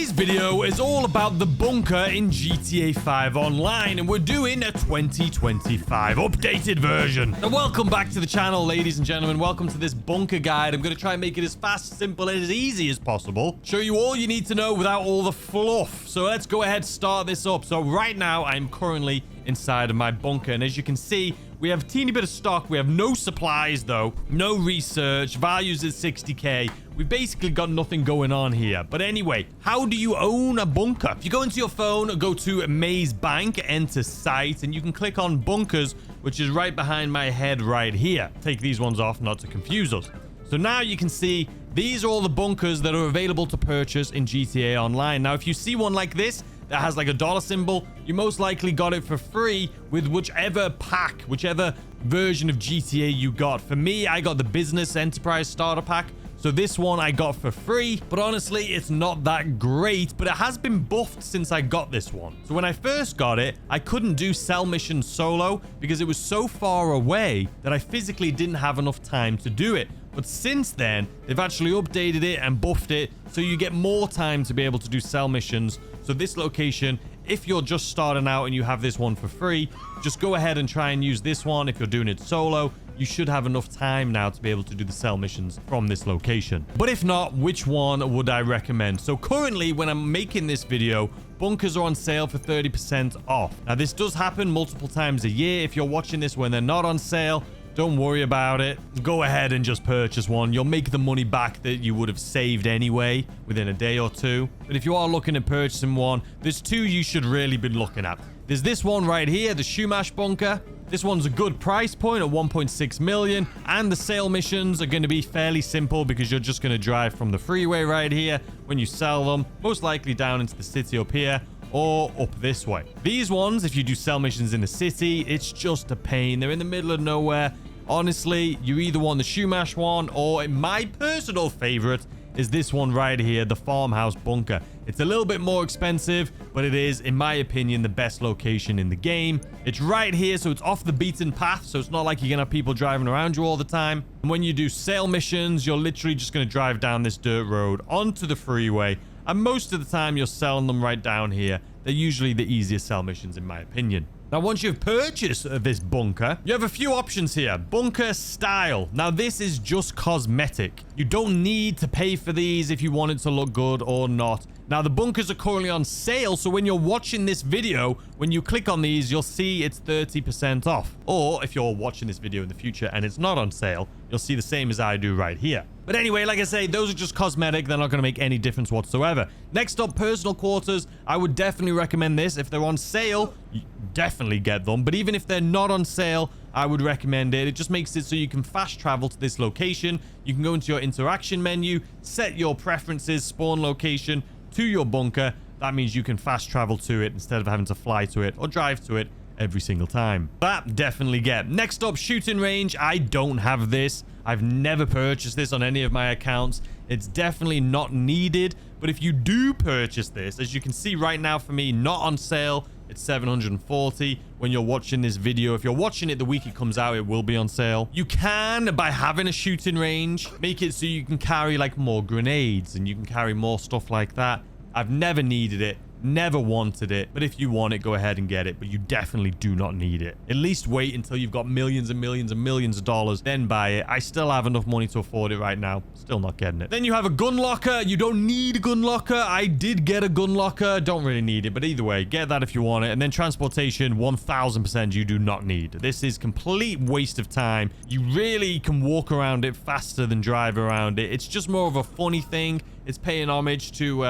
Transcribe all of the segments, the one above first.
Today's video is all about the bunker in GTA 5 Online, and we're doing a 2025 updated version. Now, welcome back to the channel, ladies and gentlemen. Welcome to this bunker guide. I'm going to try and make it as fast, simple, and as easy as possible. Show you all you need to know without all the fluff. So let's go ahead and start this up. So right now, I'm currently inside of my bunker, and as you can see, we have a teeny bit of stock. We have no supplies though, no research, values at 60k. We've basically got nothing going on here. But anyway, how do you own a bunker? If you go into your phone, go to Maze Bank, enter site, and you can click on bunkers, which is right behind my head right here. Take these ones off not to confuse us. So now you can see these are all the bunkers that are available to purchase in GTA Online. Now, if you see one like this that has like a dollar symbol, you most likely got it for free with whichever pack, whichever version of GTA you got. For me, I got the Business Enterprise Starter Pack. So this one I got for free, but honestly, it's not that great, but it has been buffed since I got this one. So when I first got it, I couldn't do cell missions solo because it was so far away that I physically didn't have enough time to do it. But since then, they've actually updated it and buffed it, so you get more time to be able to do cell missions. So this location, if you're just starting out and you have this one for free, just go ahead and try and use this one. If you're doing it solo, you should have enough time now to be able to do the cell missions from this location. But if not, which one would I recommend? So currently, when I'm making this video, bunkers are on sale for 30% off. Now, this does happen multiple times a year. If you're watching this when they're not on sale, don't worry about it. Go ahead and just purchase one. You'll make the money back that you would have saved anyway within a day or two. But if you are looking at purchasing one, there's two you should really be looking at. There's this one right here, the Shumash bunker. This one's a good price point at 1.6 million. And the sale missions are going to be fairly simple because you're just going to drive from the freeway right here when you sell them, most likely down into the city up here, or up this way. These ones, if you do sell missions in the city, it's just a pain. They're in the middle of nowhere. Honestly, you either want the Shumash one, or my personal favorite is this one right here, the farmhouse bunker. It's a little bit more expensive, but it is, in my opinion, the best location in the game. It's right here, so it's off the beaten path, so it's not like you're gonna have people driving around you all the time. And when you do sale missions, you're literally just gonna drive down this dirt road onto the freeway, and most of the time you're selling them right down here. They're usually the easiest sell missions, in my opinion. Now, once you've purchased this bunker, you have a few options here. Bunker style. Now, this is just cosmetic. You don't need to pay for these if you want it to look good or not. Now, the bunkers are currently on sale, so when you're watching this video, when you click on these, you'll see it's 30% off. Or if you're watching this video in the future and it's not on sale, you'll see the same as I do right here. But anyway, like I say, those are just cosmetic. They're not going to make any difference whatsoever. Next up, personal quarters. I would definitely recommend this. If they're on sale, you definitely get them. But even if they're not on sale, I would recommend it. It just makes it so you can fast travel to this location. You can go into your interaction menu, set your preferences, spawn location to your bunker. That means you can fast travel to it instead of having to fly to it or drive to it every single time. That definitely get. Next up, shooting range. I don't have this. I've never purchased this on any of my accounts. It's definitely not needed. But if you do purchase this, as you can see right now for me, not on sale, it's 740 when you're watching this video. If you're watching it the week it comes out, it will be on sale. You can, by having a shooting range, make it so you can carry like more grenades and you can carry more stuff like that. I've never needed it. Never wanted it, but if you want it, go ahead and get it, but you definitely do not need it. At least wait until you've got millions and millions and millions of dollars, then buy it. I still have enough money to afford it right now. Still not getting it. Then you have a gun locker. You don't need a gun locker. I did get a gun locker. Don't really need it, but either way, get that if you want it. And then transportation, 1000% you do not need. This is complete waste of time. You really can walk around it faster than drive around it. It's just more of a funny thing. It's paying homage to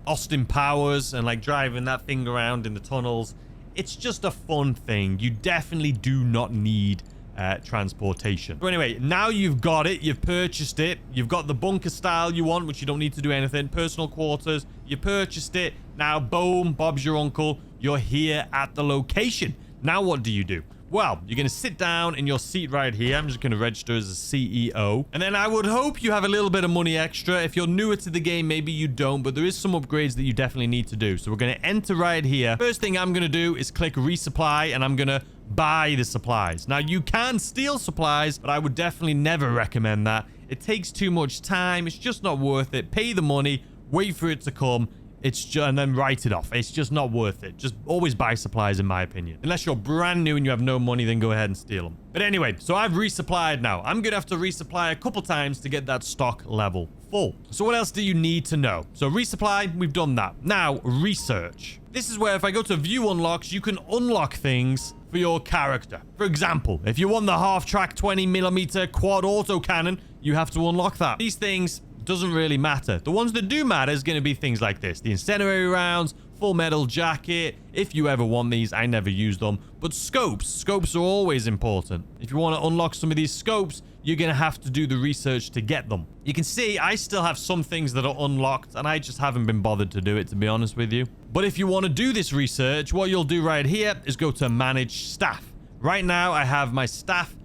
Austin Powers and like driving that thing around in the tunnels. It's just a fun thing. You definitely do not need transportation. So anyway, now you've got it. You've purchased it. You've got the bunker style you want, which you don't need to do anything. Personal quarters. You purchased it. Now, boom, Bob's your uncle. You're here at the location. Now, what do you do? Well, you're going to sit down in your seat right here. I'm just going to register as a CEO. And then I would hope you have a little bit of money extra. If you're newer to the game, maybe you don't, but there is some upgrades that you definitely need to do. So we're going to enter right here. First thing I'm going to do is click resupply, and I'm going to buy the supplies. Now, you can steal supplies, but I would definitely never recommend that. It takes too much time. It's just not worth it. Pay the money, wait for it to come. it's just, and then write it off. It's just not worth it. Just always buy supplies, in my opinion. Unless you're brand new and you have no money, then go ahead and steal them. But anyway, so I've resupplied now. I'm gonna have to resupply a couple times to get that stock level full. So what else do you need to know? So resupply, we've done that. Now, research. This is where if I go to view unlocks, you can unlock things for your character. For example, if you want the half-track 20mm quad autocannon, you have to unlock that. These things doesn't really matter. The ones that do matter is going to be things like this. The incendiary rounds, full metal jacket. If you ever want these, I never use them. But scopes are always important. If you want to unlock some of these scopes, you're going to have to do the research to get them. You can see I still have some things that are unlocked, and I just haven't been bothered to do it, to be honest with you. But if you want to do this research, what you'll do right here is go to manage staff. Right now, I have my staff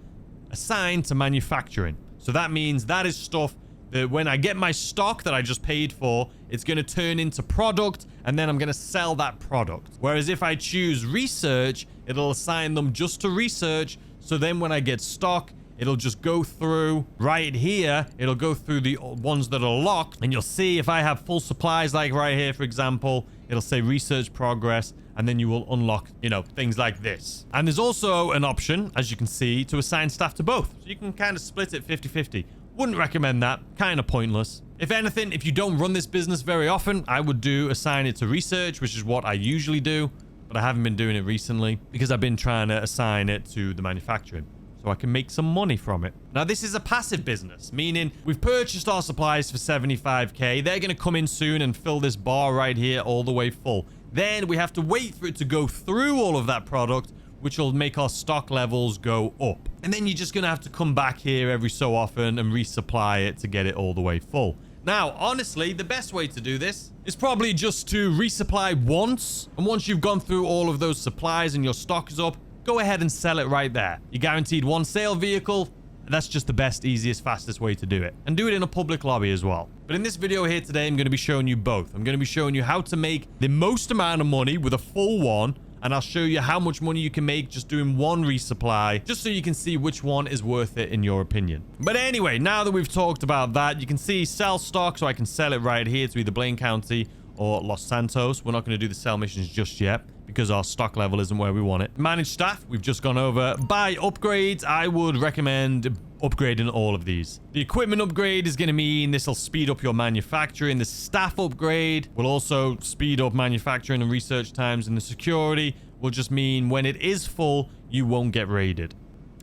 assigned to manufacturing. So that means that is stuff that when I get my stock that I just paid for, it's going to turn into product, and then I'm going to sell that product. Whereas if I choose research, it'll assign them just to research. So then when I get stock, it'll just go through right here. It'll go through the ones that are locked, and you'll see if I have full supplies, like right here, for example, it'll say research progress, and then you will unlock, you know, things like this. And there's also an option, as you can see, to assign staff to both. So you can kind of split it 50-50. Wouldn't recommend that. Kind of pointless. If anything, if you don't run this business very often, I would assign it to research, which is what I usually do, but I haven't been doing it recently because I've been trying to assign it to the manufacturing so I can make some money from it. Now, this is a passive business, meaning we've purchased our supplies for 75k. They're going to come in soon and fill this bar right here all the way full. Then we have to wait for it to go through all of that product, which will make our stock levels go up. And then you're just going to have to come back here every so often and resupply it to get it all the way full. Now, honestly, the best way to do this is probably just to resupply once. And once you've gone through all of those supplies and your stock is up, go ahead and sell it right there. You're guaranteed one sale vehicle. That's just the best, easiest, fastest way to do it. And do it in a public lobby as well. But in this video here today, I'm going to be showing you both. I'm going to be showing you how to make the most amount of money with a full one. And I'll show you how much money you can make just doing one resupply, just so you can see which one is worth it in your opinion. But anyway, now that we've talked about that, you can see sell stock, so I can sell it right here to either Blaine County or Los Santos. We're not going to do the sell missions just yet because our stock level isn't where we want it. Manage staff, we've just gone over. Buy upgrades, I would recommend upgrading all of these. The equipment upgrade is going to mean this will speed up your manufacturing. The staff upgrade will also speed up manufacturing and research times, and the security will just mean when it is full, you won't get raided.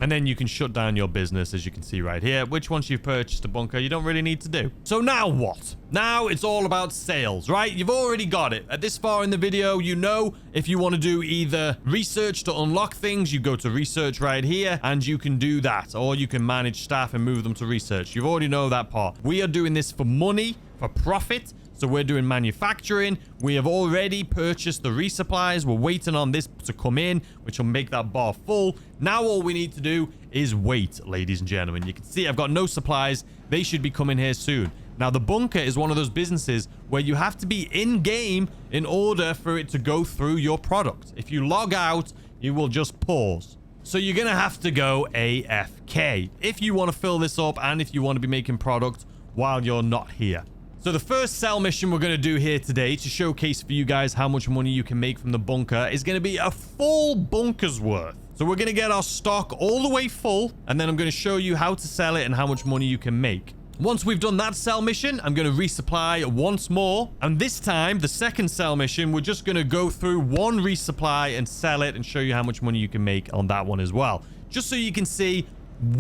And then you can shut down your business, as you can see right here, which once you've purchased a bunker, you don't really need to do. So now what? Now it's all about sales, right? You've already got it. At this far in the video, you know if you want to do either research to unlock things, you go to research right here, and you can do that. Or you can manage staff and move them to research. You already know that part. We are doing this for money, for profit. So we're doing manufacturing. We have already purchased the resupplies. We're waiting on this to come in, which will make that bar full. Now all we need to do is wait, ladies and gentlemen. You can see I've got no supplies. They should be coming here soon. Now, the bunker is one of those businesses where you have to be in-game in order for it to go through your product. If you log out, you will just pause. So you're going to have to go AFK if you want to fill this up and if you want to be making product while you're not here. So the first sell mission we're going to do here today to showcase for you guys how much money you can make from the bunker is going to be a full bunker's worth. So we're going to get our stock all the way full, and then I'm going to show you how to sell it and how much money you can make. Once we've done that sell mission, I'm going to resupply once more. And this time, the second sell mission, we're just going to go through one resupply and sell it and show you how much money you can make on that one as well. Just so you can see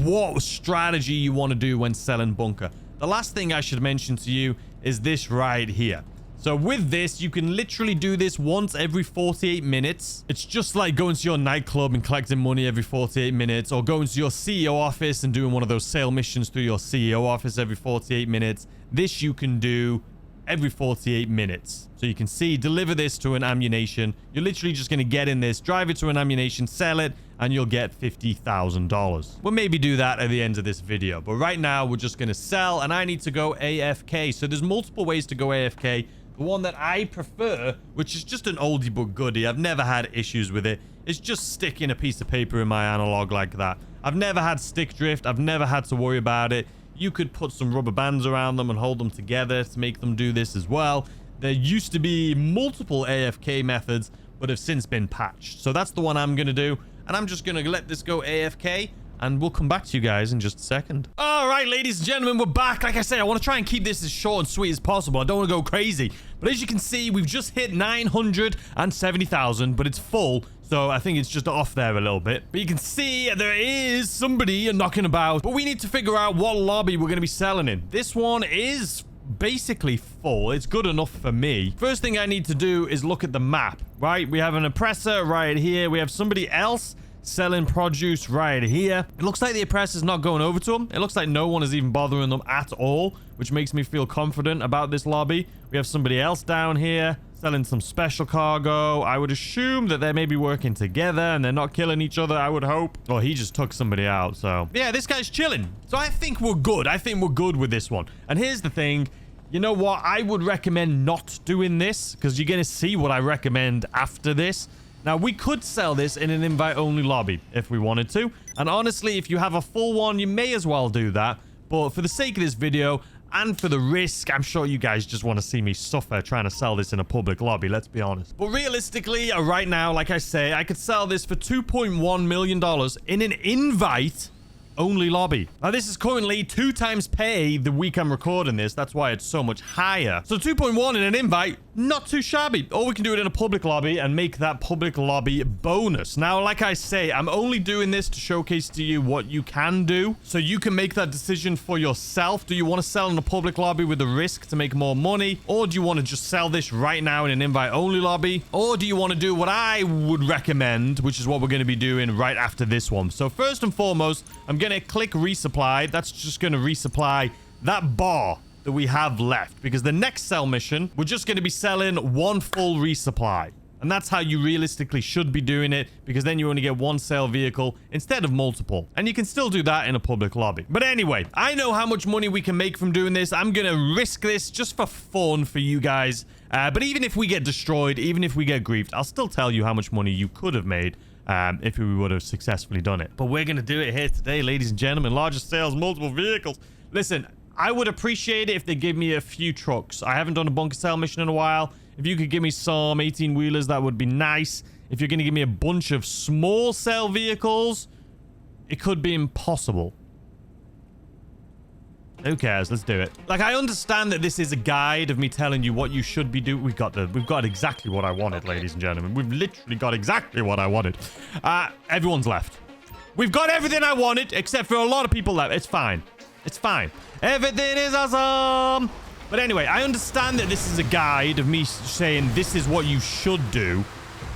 what strategy you want to do when selling bunker. The last thing I should mention to you is this right here. So with this, you can literally do this once every 48 minutes. It's just like going to your nightclub and collecting money every 48 minutes, or going to your CEO office and doing one of those sale missions through your CEO office every 48 minutes. This you can do every 48 minutes. So you can see, deliver this to an ammunition. You're literally just going to get in this, drive it to an ammunition, sell it, and you'll get $50,000. We'll maybe do that at the end of this video. But right now, we're just going to sell, and I need to go AFK. So there's multiple ways to go AFK. The one that I prefer, which is just an oldie but goodie, I've never had issues with it, is just sticking a piece of paper in my analog like that. I've never had stick drift. I've never had to worry about it. You could put some rubber bands around them and hold them together to make them do this as well. there used to be multiple AFK methods, but have since been patched. So that's the one I'm going to do. And I'm just going to let this go AFK. And we'll come back to you guys in just a second. All right, ladies and gentlemen, we're back. Like I said, I want to try and keep this as short and sweet as possible. I don't want to go crazy. But as you can see, we've just hit 970,000, but it's full. So I think it's just off there a little bit. But you can see there is somebody knocking about. But we need to figure out what lobby we're going to be selling in. This one is basically full. It's good enough for me. First thing I need to do is look at the map, right? We have an oppressor right here. We have somebody else selling produce right here. It looks like the oppressor's not going over to them. It looks like no one is even bothering them at all, which makes me feel confident about this lobby. We have somebody else down here selling some special cargo. I would assume that they're maybe working together and they're not killing each other, I would hope. Well, he just took somebody out, so yeah, this guy's chilling. So I think we're good. I think we're good with this one. And here's the thing. You know what? I would recommend not doing this because you're going to see what I recommend after this. Now, we could sell this in an invite-only lobby if we wanted to. And honestly, if you have a full one, you may as well do that. But for the sake of this video and for the risk, I'm sure you guys just want to see me suffer trying to sell this in a public lobby, let's be honest. But realistically, right now, like I say, I could sell this for $2.1 million in an invite-only lobby. Now, this is currently 2 times pay the week I'm recording this. That's why it's so much higher. So 2.1 in an invite, not too shabby. Or we can do it in a public lobby and make that public lobby bonus. Now, like I say, I'm only doing this to showcase to you what you can do. So you can make that decision for yourself. Do you want to sell in a public lobby with a risk to make more money? Or do you want to just sell this right now in an invite-only lobby? Or do you want to do what I would recommend, which is what we're going to be doing right after this one? So first and foremost, I'm going to click resupply. That's just going to resupply that bar that we have left, because the next sell mission, we're just going to be selling 1 full resupply. And that's how you realistically should be doing it, because then you only get 1 sale vehicle instead of multiple. And you can still do that in a public lobby. But anyway, I know how much money we can make from doing this. I'm going to risk this just for fun for you guys. But even if we get destroyed, even if we get griefed, I'll still tell you how much money you could have made if we would have successfully done it. But we're going to do it here today, ladies and gentlemen. Largest sales, multiple vehicles. Listen, I would appreciate it if they give me a few trucks. I haven't done a bunker sale mission in a while. If you could give me some 18-wheelers, that would be nice. If you're going to give me a bunch of small sale vehicles, it could be impossible. Who cares? Let's do it. Like, I understand that this is a guide of me telling you what you should be doing. We've got exactly what I wanted, ladies and gentlemen. We've literally got exactly what I wanted. Everyone's left. We've got everything I wanted, except for a lot of people left. It's fine. It's fine. Everything is awesome. But anyway, I understand that this is a guide of me saying this is what you should do.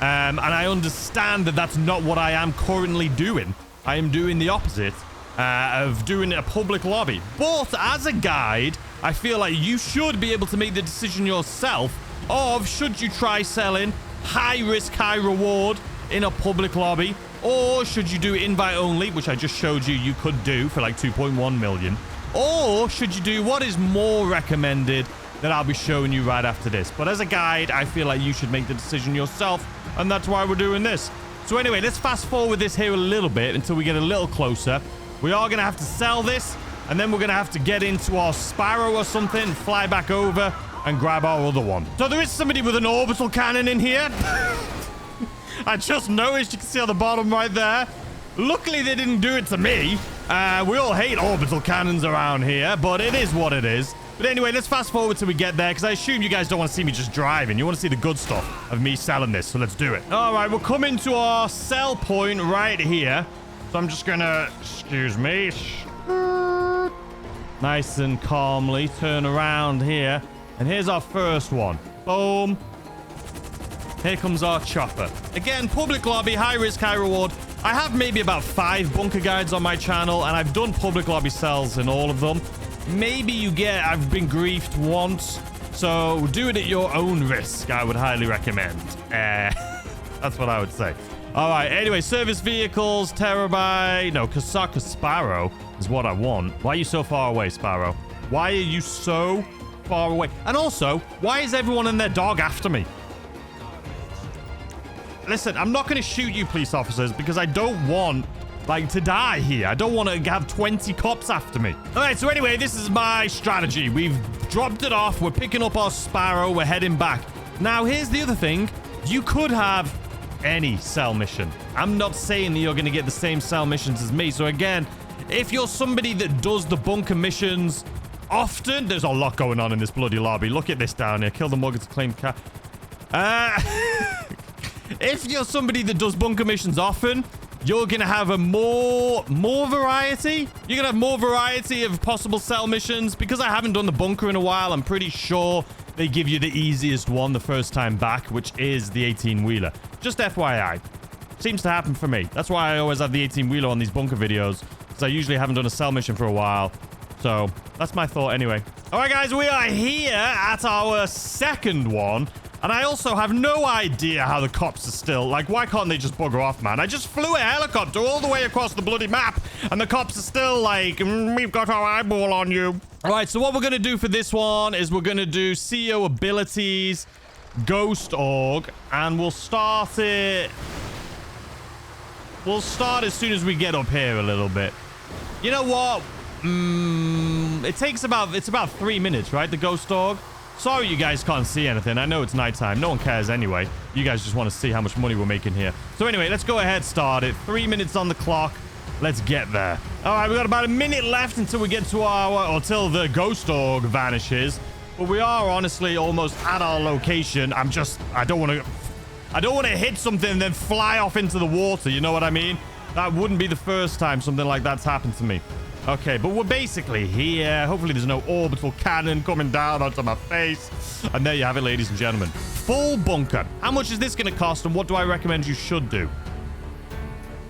And I understand that that's not what I am currently doing. I am doing the opposite of doing a public lobby. But as a guide, I feel like you should be able to make the decision yourself of should you try selling high risk, high reward in a public lobby, or should you do invite only, which I just showed you could do for like 2.1 million, or should you do what is more recommended that I'll be showing you right after this. But as a guide, I feel like you should make the decision yourself, and that's why we're doing this. So anyway, let's fast forward this here a little bit until we get a little closer. We are going to have to sell this, and then we're going to have to get into our Sparrow or something, fly back over, and grab our other one. So there is somebody with an orbital cannon in here. I just noticed, you can see on the bottom right there. Luckily, they didn't do it to me. We all hate orbital cannons around here, but it is what it is. But anyway, let's fast forward till we get there, because I assume you guys don't want to see me just driving. You want to see the good stuff of me selling this, so let's do it. All right, we're coming to our sell point right here. So I'm just going to, excuse me, nice and calmly turn around here. And here's our first one. Boom. Here comes our chopper. Again, public lobby, high risk, high reward. I have maybe about 5 bunker guides on my channel, and I've done public lobby sells in all of them. Maybe I've been griefed once, so do it at your own risk, I would highly recommend. That's what I would say. All right, anyway, service vehicles, Terabyte. No, Kasaka Sparrow is what I want. Why are you so far away, Sparrow? Why are you so far away? And also, why is everyone and their dog after me? Listen, I'm not going to shoot you, police officers, because I don't want, like, to die here. I don't want to have 20 cops after me. All right, so anyway, this is my strategy. We've Dropped it off. We're picking up our Sparrow. We're heading back. Now, here's the other thing. You could have any cell mission. I'm not saying that you're going to get the same cell missions as me. So again, if you're somebody that does the bunker missions often, there's a lot going on in this bloody lobby. Look at this down here. Kill the mugger to claim the cat. If you're somebody that does bunker missions often, you're going to have a more variety. You're going to have more variety of possible cell missions. Because I haven't done the bunker in a while, I'm pretty sure they give you the easiest one the first time back, which is the 18-wheeler. Just FYI. Seems to happen for me. That's why I always have the 18-wheeler on these bunker videos, because I usually haven't done a cell mission for a while. So that's my thought anyway. All right, guys, we are here at our second one. And I also have no idea how the cops are still... Like, why can't they just bugger off, man? I just flew a helicopter all the way across the bloody map, and the cops are still like, we've got our eyeball on you. All right, so what we're going to do for this one is we're going to do CEO abilities, Ghost Org, and we'll start it... We'll start as soon as we get up here a little bit. You know what? It's about 3 minutes, right? The Ghost Org. Sorry you guys can't see anything. I know it's nighttime. No one cares anyway. You guys just want to see how much money we're making here. So anyway, let's go ahead, start it. 3 minutes on the clock. Let's get there. All right, we got about a minute left until we get to our... or till the Ghost Org vanishes. But we are honestly almost at our location. I don't want to hit something and then fly off into the water. You know what I mean? That wouldn't be the first time something like that's happened to me. Okay, but we're basically here. Hopefully there's no orbital cannon coming down onto my face. And there you have it, ladies and gentlemen. Full bunker. How much is this going to cost, and what do I recommend you should do?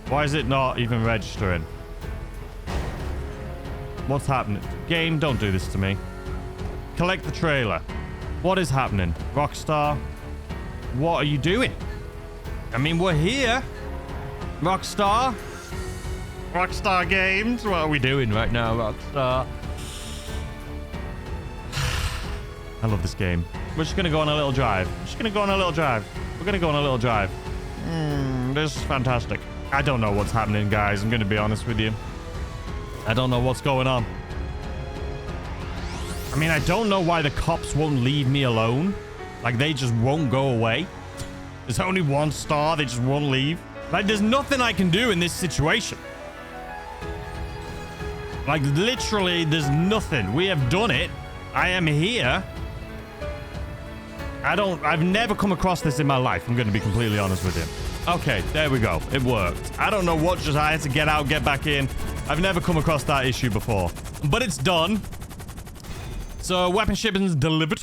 Why is it not even registering? What's happening? Game, don't do this to me. Collect the trailer. What is happening? Rockstar, what are you doing? I mean, we're here. Rockstar Games, what are we doing right now, Rockstar? I love this game. We're just going to go on a little drive. We're going to go on a little drive. This is fantastic. I don't know what's happening, guys. I'm going to be honest with you. I don't know what's going on. I mean, I don't know why the cops won't leave me alone. Like, they just won't go away. There's only one star. They just won't leave. Like, there's nothing I can do in this situation. Like, literally, there's nothing. We have done it. I am here. I've never come across this in my life. I'm going to be completely honest with you. Okay, there we go. It worked. I don't know what just I had to get out, get back in. I've never come across that issue before. But it's done. So, weapon shipments delivered.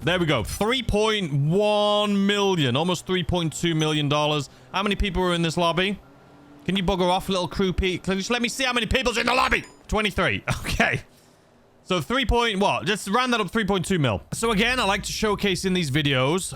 There we go. 3.1 million. Almost $3.2 million. How many people are in this lobby? Can you bugger off, little crew Pete? Just let me see how many people's in the lobby. 23. Okay. So just round that up, 3.2 mil. So again, I like to showcase in these videos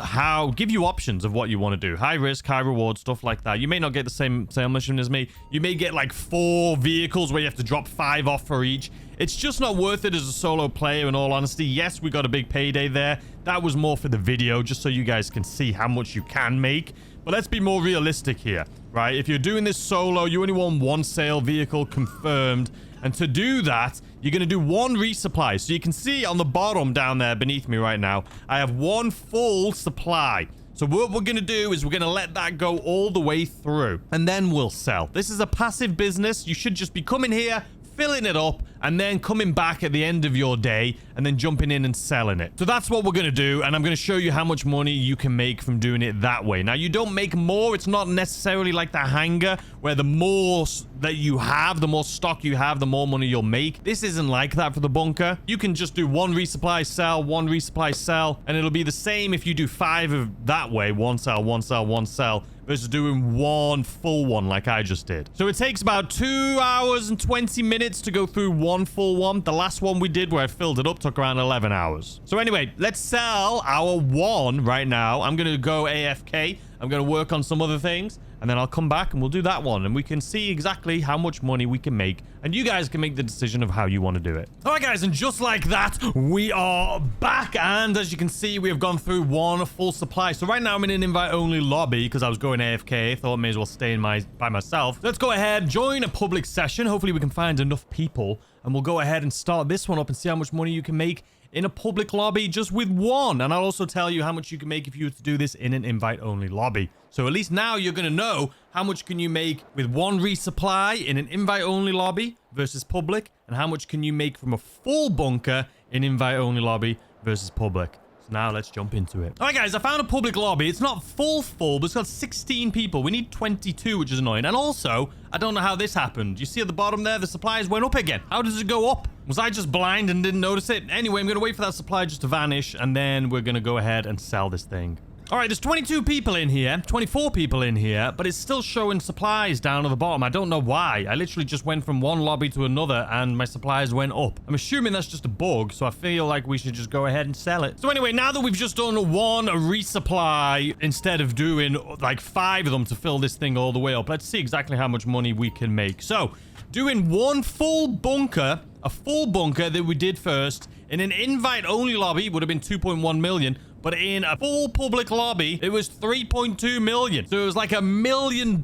give you options of what you want to do. High risk, high reward, stuff like that. You may not get the same mission as me. You may get like 4 vehicles where you have to drop 5 off for each. It's just not worth it as a solo player, in all honesty. Yes, we got a big payday there. That was more for the video, just so you guys can see how much you can make. But let's be more realistic here, right? If you're doing this solo, you only want 1 sale vehicle confirmed. And to do that, you're going to do 1 resupply. So you can see on the bottom down there beneath me right now, I have 1 full supply. So what we're going to do is we're going to let that go all the way through. And then we'll sell. This is a passive business. You should just be coming here, filling it up, and then coming back at the end of your day and then jumping in and selling it. So that's what we're going to do, and I'm going to show you how much money you can make from doing it that way. Now, you don't make more. It's not necessarily like the hangar where the more that you have, the more stock you have, the more money you'll make. This isn't like that for the bunker. You can just do 1 resupply, sell, 1 resupply, sell, and it'll be the same if you do 5 of that way. 1 sell, 1 sell, 1 sell. Versus doing 1 full one like I just did. So it takes about 2 hours and 20 minutes to go through 1 full one. The last one we did where I filled it up took around 11 hours. So anyway, let's sell our 1 right now. I'm going to go AFK. I'm going to work on some other things. And then I'll come back and we'll do that one. And we can see exactly how much money we can make. And you guys can make the decision of how you want to do it. All right, guys. And just like that, we are back. And as you can see, we have gone through 1 full supply. So right now I'm in an invite-only lobby because I was going AFK. Thought I may as well stay by myself. Let's go ahead, join a public session. Hopefully we can find enough people. And we'll go ahead and start this one up and see how much money you can make in a public lobby just with one. And I'll also tell you how much you can make if you were to do this in an invite-only lobby. So at least now you're going to know how much can you make with one resupply in an invite-only lobby versus public, and how much can you make from a full bunker in invite-only lobby versus public. So now let's jump into it. All right, guys, I found a public lobby. It's not full, but it's got 16 people. We need 22, which is annoying. And also, I don't know how this happened. You see at the bottom there, the supplies went up again. How does it go up? Was I just blind and didn't notice it? Anyway, I'm going to wait for that supply just to vanish, and then we're going to go ahead and sell this thing. All right, there's 22 people in here, 24 people in here, but it's still showing supplies down at the bottom. I don't know why. I literally just went from one lobby to another and my supplies went up. I'm assuming that's just a bug, so I feel like we should just go ahead and sell it. So anyway, now that we've just done one resupply instead of doing like 5 of them to fill this thing all the way up, let's see exactly how much money we can make. So doing one full bunker, a full bunker that we did first in an invite-only lobby would have been 2.1 million. But in a full public lobby, it was 3.2 million. So it was like $1 million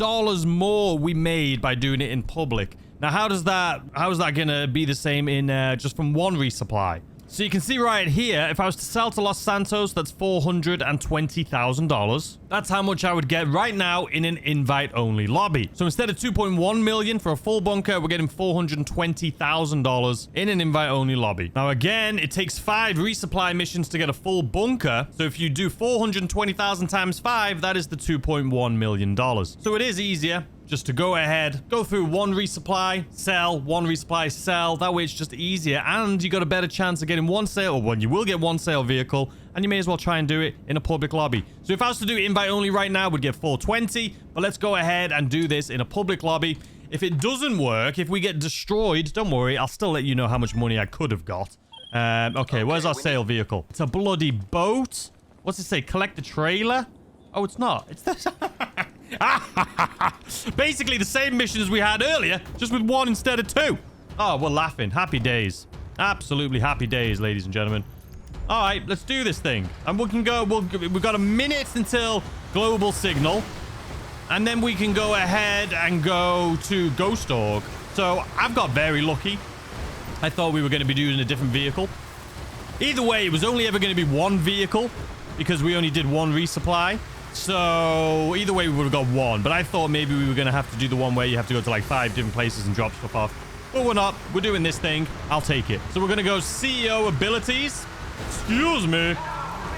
more we made by doing it in public. Now, how is that gonna be the same in just from one resupply? So you can see right here, if I was to sell to Los Santos, that's $420,000. That's how much I would get right now in an invite-only lobby. So instead of 2.1 million for a full bunker, we're getting $420,000 in an invite-only lobby. Now, again, it takes 5 resupply missions to get a full bunker. So if you do 420,000 times 5, that is the $2.1 million. So it is easier just to go ahead, go through one resupply, sell, one resupply, sell. That way it's just easier, and you got a better chance of getting one sale, or you will get one sale vehicle, and you may as well try and do it in a public lobby. So if I was to do invite only right now, we'd get 420, but let's go ahead and do this in a public lobby. If it doesn't work, if we get destroyed, don't worry, I'll still let you know how much money I could have got. Okay, where's our sale vehicle? It's a bloody boat. What's it say? Collect the trailer? Oh, it's not. It's this. Basically the same mission as we had earlier, just with 1 instead of 2. Oh, we're laughing. Happy days. Absolutely happy days, ladies and gentlemen. All right, let's do this thing. And we can go, we've got a minute until global signal. And then we can go ahead and go to Ghost Org. So I've got very lucky. I thought we were going to be doing a different vehicle. Either way, it was only ever going to be one vehicle because we only did one resupply. So either way, we would have got one. But I thought maybe we were going to have to do the one where you have to go to like 5 different places and drop stuff off. But we're not. We're doing this thing. I'll take it. So we're going to go CEO abilities. Excuse me.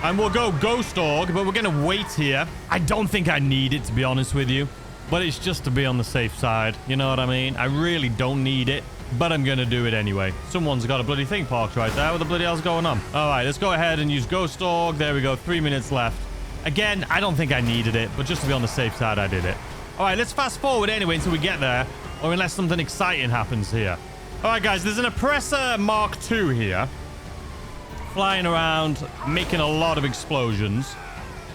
And we'll go Ghost Org, but we're going to wait here. I don't think I need it, to be honest with you. But it's just to be on the safe side. You know what I mean? I really don't need it, but I'm going to do it anyway. Someone's got a bloody thing parked right there. What the bloody hell's going on? All right, let's go ahead and use Ghost Org. There we go. 3 minutes left. Again, I don't think I needed it, but just to be on the safe side, I did it. All right, let's fast forward anyway until we get there, or unless something exciting happens here. All right, guys, there's an Oppressor Mark II here, flying around, making a lot of explosions.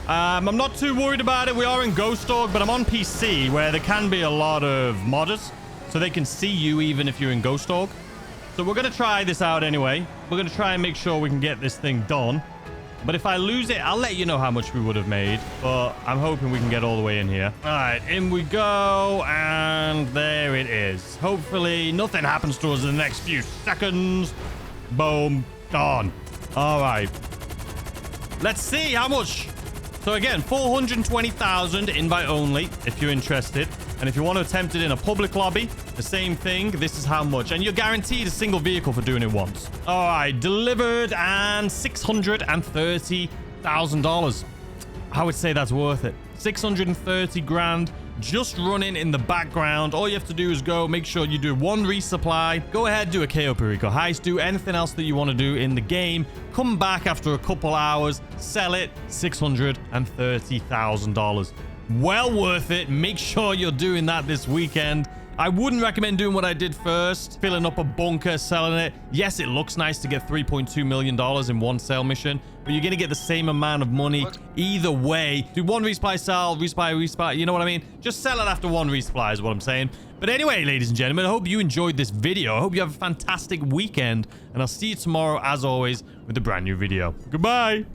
I'm not too worried about it. We are in Ghost Org, but I'm on PC, where there can be a lot of modders, so they can see you even if you're in Ghost Org. So we're going to try this out anyway. We're going to try and make sure we can get this thing done. But if I lose it, I'll let you know how much we would have made. But I'm hoping we can get all the way in here. All right, in we go. And there it is. Hopefully nothing happens to us in the next few seconds. Boom. Gone. All right. Let's see how much. So again, 420,000 invite only if you're interested. And if you want to attempt it in a public lobby, the same thing. This is how much. And you're guaranteed a single vehicle for doing it once. All right, delivered and $630,000. I would say that's worth it. 630 grand just running in the background. All you have to do is go make sure you do one resupply. Go ahead, do a KO Perico heist. Do anything else that you want to do in the game. Come back after a couple hours. Sell it. $630,000. Well worth it. Make sure you're doing that this weekend. I wouldn't recommend doing what I did first, filling up a bunker, selling it. Yes, it looks nice to get $3.2 million in one sale mission, but you're going to get the same amount of money either way. Do one resupply, sell, resupply, you know what I mean? Just sell it after one resupply is what I'm saying. But anyway, ladies and gentlemen, I hope you enjoyed this video. I hope you have a fantastic weekend, and I'll see you tomorrow, as always, with a brand new video. Goodbye.